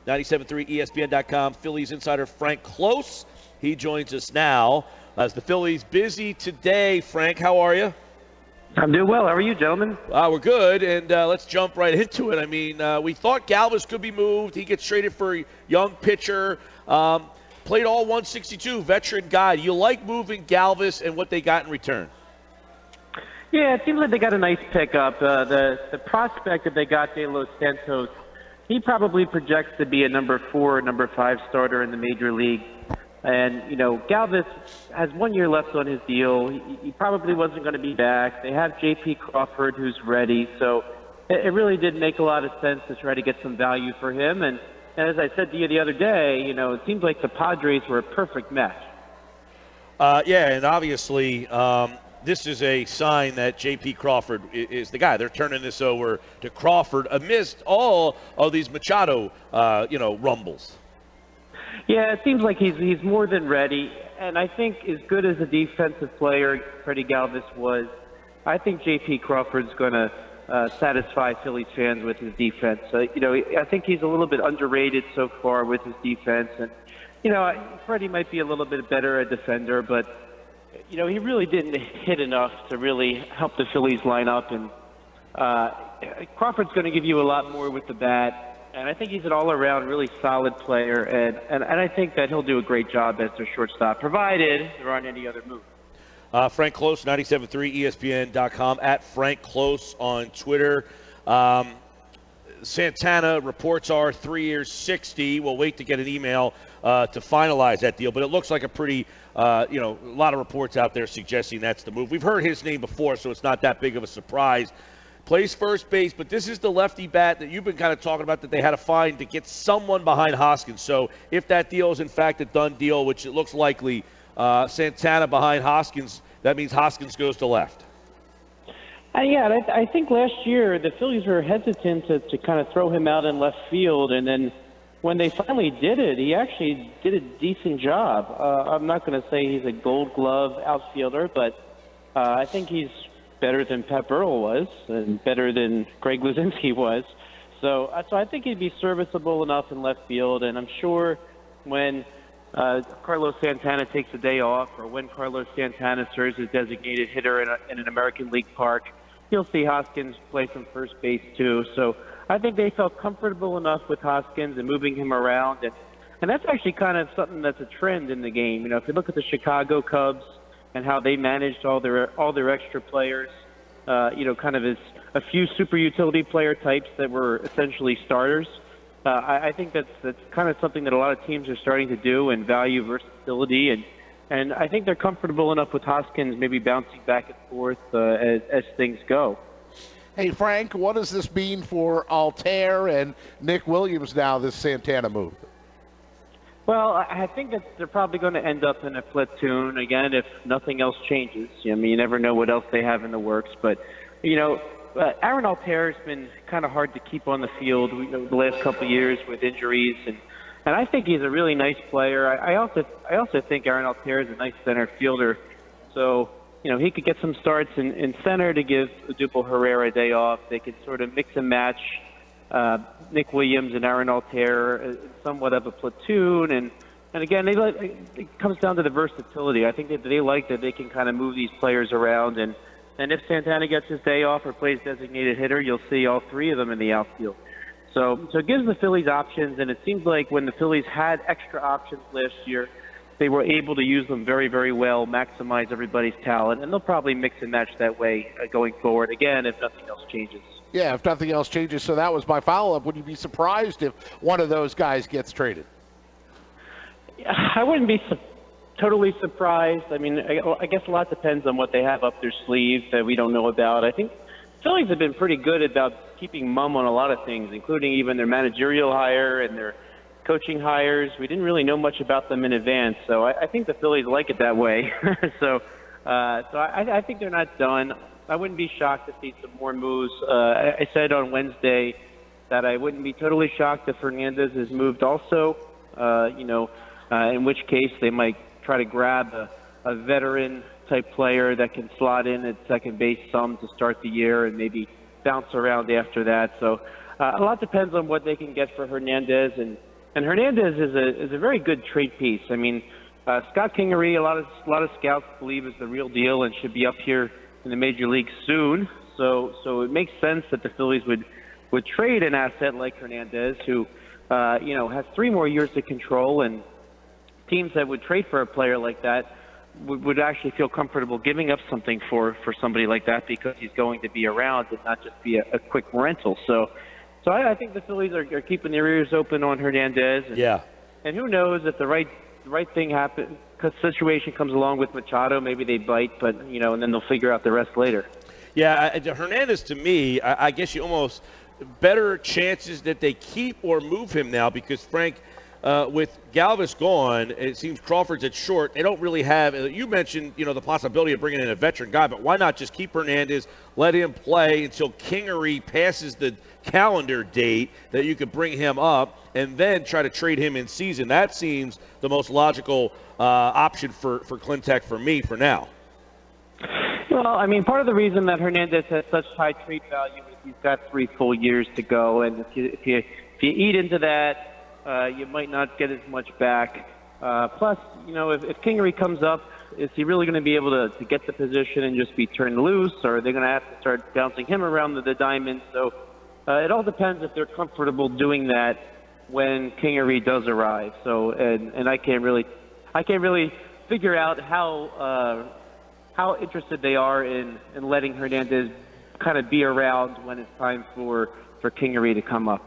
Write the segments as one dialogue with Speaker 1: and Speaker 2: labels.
Speaker 1: 97.3 ESPN.com, Phillies Insider Frank Klose. He joins us now as the Phillies busy today. Frank, how are you?
Speaker 2: I'm doing well. How are you, gentlemen?
Speaker 1: We're good, and let's jump right into it. I mean, we thought Galvis could be moved. He gets traded for a young pitcher. Played all 162, veteran guy. You like moving Galvis and what they got in return?
Speaker 2: Yeah, it seems like they got a nice pickup. The prospect that they got, De Los Santos, he probably projects to be a number 4, number 5 starter in the major league. And, you know, Galvis has 1 year left on his deal. He probably wasn't going to be back. They have J.P. Crawford, who's ready. So it really did make a lot of sense to try to get some value for him. And as I said to you the other day, you know, it seems like the Padres were a perfect match.
Speaker 1: Yeah, and obviously this is a sign that J.P. Crawford is the guy. They're turning this over to Crawford amidst all of these Machado, rumbles.
Speaker 2: Yeah, it seems like he's more than ready. And I think as good as a defensive player Freddy Galvis was, I think J.P. Crawford's going to satisfy Phillies fans with his defense. I think he's a little bit underrated so far with his defense. And, Freddie might be a little bit better a defender, but, he really didn't hit enough to really help the Phillies line up. And Crawford's going to give you a lot more with the bat. And I think he's an all-around really solid player. And I think that he'll do a great job as their shortstop, provided there aren't any other moves.
Speaker 1: Frank Klose, 97.3 ESPN.com, at Frank Klose on Twitter. Santana, reports are 3 years, 60. We'll wait to get an email to finalize that deal. But it looks like a pretty, a lot of reports out there suggesting that's the move. We've heard his name before, so it's not that big of a surprise. Plays first base, but this is the lefty bat that you've been kind of talking about that they had to find to get someone behind Hoskins. So if that deal is in fact a done deal, which it looks likely, Santana behind Hoskins, that means Hoskins goes to left.
Speaker 2: I think last year the Phillies were hesitant to kind of throw him out in left field, and then when they finally did it, he actually did a decent job. I'm not going to say he's a gold glove outfielder, but I think he's better than Pep Earl was and better than Greg Luzinski was. So I think he'd be serviceable enough in left field, and I'm sure when Carlos Santana takes a day off, or when Carlos Santana serves as designated hitter in an American League park, you'll see Hoskins play some first base too. So I think they felt comfortable enough with Hoskins and moving him around, and that's actually kind of something that's a trend in the game. If you look at the Chicago Cubs and how they managed all their extra players, kind of as a few super utility player types that were essentially starters. I think that's kind of something that a lot of teams are starting to do and value versatility, and I think they're comfortable enough with Hoskins maybe bouncing back and forth as things go.
Speaker 3: Hey, Frank, what does this mean for Altair and Nick Williams now, this Santana move?
Speaker 2: Well, I think that they're probably going to end up in a platoon, again, if nothing else changes. You never know what else they have in the works. But, Aaron Altair has been kind of hard to keep on the field the last couple of years with injuries. And I think he's a really nice player. I also think Aaron Altair is a nice center fielder. So, he could get some starts in center to give Odubel Herrera a day off. They could sort of mix and match Nick Williams and Aaron Altair, somewhat of a platoon, and again, it comes down to the versatility. I think that they like that they can kind of move these players around, and if Santana gets his day off or plays designated hitter, you'll see all three of them in the outfield. So it gives the Phillies options, and it seems like when the Phillies had extra options last year, they were able to use them very, very well, maximize everybody's talent, and they'll probably mix and match that way going forward, again, if nothing else changes.
Speaker 3: Yeah, if nothing else changes. So that was my follow-up. Would you be surprised if one of those guys gets traded?
Speaker 2: I wouldn't be totally surprised. I mean, I guess a lot depends on what they have up their sleeve that we don't know about. I think Phillies have been pretty good about keeping mum on a lot of things, including even their managerial hire and their coaching hires. We didn't really know much about them in advance, so I think the Phillies like it that way. So I think they're not done. I wouldn't be shocked to see some more moves. I said on Wednesday that I wouldn't be totally shocked if Hernandez is moved also, in which case they might try to grab a veteran-type player that can slot in at second base some to start the year and maybe bounce around after that. So a lot depends on what they can get for Hernandez. And And Hernandez is a very good trade piece. I mean, Scott Kingery, a lot of scouts believe is the real deal and should be up here in the major leagues soon. So it makes sense that the Phillies would trade an asset like Hernandez, who has 3 more years to control, and teams that would trade for a player like that would actually feel comfortable giving up something for somebody like that, because he's going to be around and not just be a quick rental. So I think the Phillies are keeping their ears open on Hernandez. And who knows, if the right thing happens, because situation comes along with Machado, maybe they bite, but and then they'll figure out the rest later.
Speaker 1: Yeah, Hernandez, to me, I guess you almost better chances that they keep or move him now, because Frank, with Galvis gone, it seems Crawford's at short. They don't really have. You mentioned, the possibility of bringing in a veteran guy, but why not just keep Hernandez, let him play until Kingery passes the calendar date that you could bring him up, and then try to trade him in season. That seems the most logical option for Clintac for me for now.
Speaker 2: Well, I mean, part of the reason that Hernandez has such high trade value is he's got 3 full years to go, and if you eat into that, you might not get as much back. Plus, if Kingery comes up, is he really going to be able to get the position and just be turned loose, or are they going to have to start bouncing him around the diamond? So it all depends if they're comfortable doing that when Kingery does arrive. So, and I can't really figure out how interested they are in letting Hernandez kind of be around when it's time for Kingery to come up.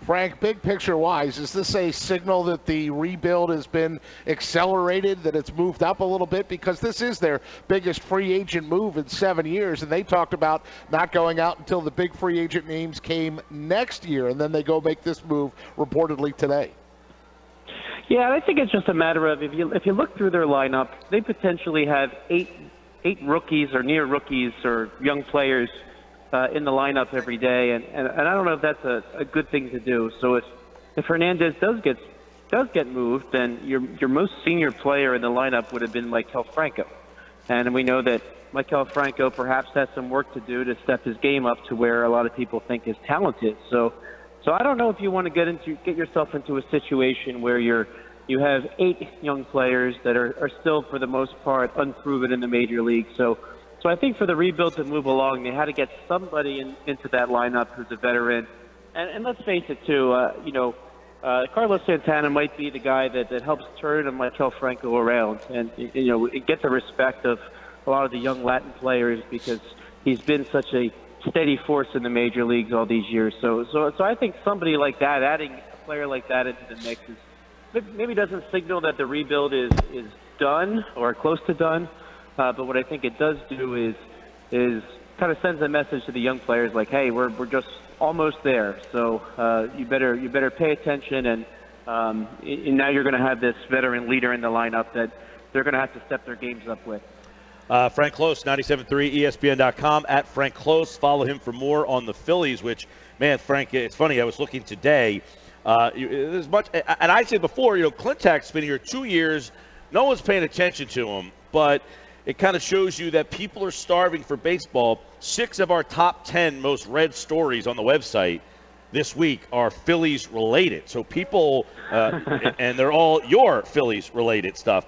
Speaker 3: Frank, big picture-wise, is this a signal that the rebuild has been accelerated, that it's moved up a little bit? Because this is their biggest free agent move in 7 years, and they talked about not going out until the big free agent names came next year, and then they go make this move reportedly today.
Speaker 2: Yeah, I think it's just a matter of, if you look through their lineup, they potentially have eight rookies or near rookies or young players in the lineup every day, and I don't know if that's a good thing to do. So if Hernandez does get moved, then your most senior player in the lineup would have been Maikel Franco, and we know that Maikel Franco perhaps has some work to do to step his game up to where a lot of people think his talent is. So I don't know if you want to get yourself into a situation where you have 8 young players that are still, for the most part, unproven in the major league. So I think for the rebuild to move along, they had to get somebody into that lineup who's a veteran. And let's face it, too, Carlos Santana might be the guy that helps turn Maikel Franco around and, get the respect of a lot of the young Latin players, because he's been such a steady force in the major leagues all these years. So I think somebody like that, adding a player like that into the mix, maybe doesn't signal that the rebuild is done or close to done. But what I think it does do is kind of sends a message to the young players like, hey, we're just almost there. So you better pay attention, and now you're going to have this veteran leader in the lineup that they're going to have to step their games up with.
Speaker 1: Frank Klose, 97.3 ESPN.com, at Frank Klose. Follow him for more on the Phillies, which, man, Frank, it's funny. I was looking today. As much, and I said before, Clintac's been here 2 years. No one's paying attention to him, but it kind of shows you that people are starving for baseball. 6 of our top 10 most read stories on the website this week are Phillies related. So people, and they're all your Phillies related stuff.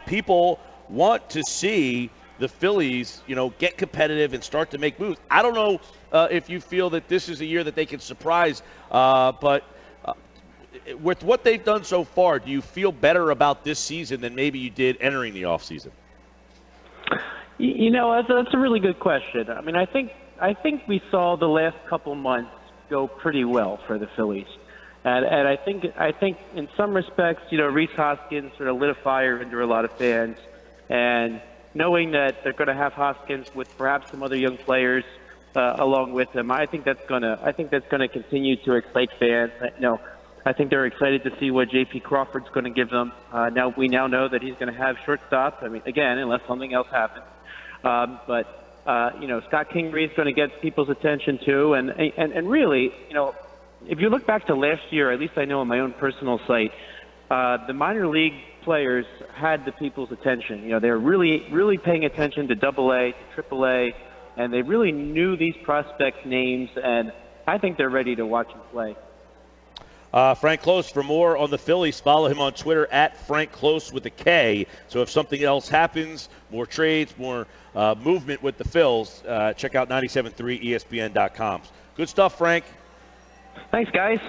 Speaker 1: People want to see the Phillies, get competitive and start to make moves. I don't know if you feel that this is a year that they can surprise, but with what they've done so far, do you feel better about this season than maybe you did entering the offseason?
Speaker 2: That's a really good question. I mean, I think we saw the last couple months go pretty well for the Phillies, and I think in some respects, Rhys Hoskins sort of lit a fire under a lot of fans, and knowing that they're going to have Hoskins with perhaps some other young players along with him, I think that's going to continue to excite fans. I think they're excited to see what J.P. Crawford's going to give them. We now know that he's going to have shortstop. I mean, again, unless something else happens. But Scott Kingery is going to get people's attention too. And really, if you look back to last year, at least I know on my own personal site, the minor league players had the people's attention. They were really, really paying attention to AA, to AAA, and they really knew these prospects' names. And I think they're ready to watch them play.
Speaker 1: Frank Klose. For more on the Phillies, follow him on Twitter at Frank Klose with a K. So if something else happens, more trades, more movement with the Phils, check out 97.3ESPN.com. Good stuff, Frank.
Speaker 2: Thanks, guys.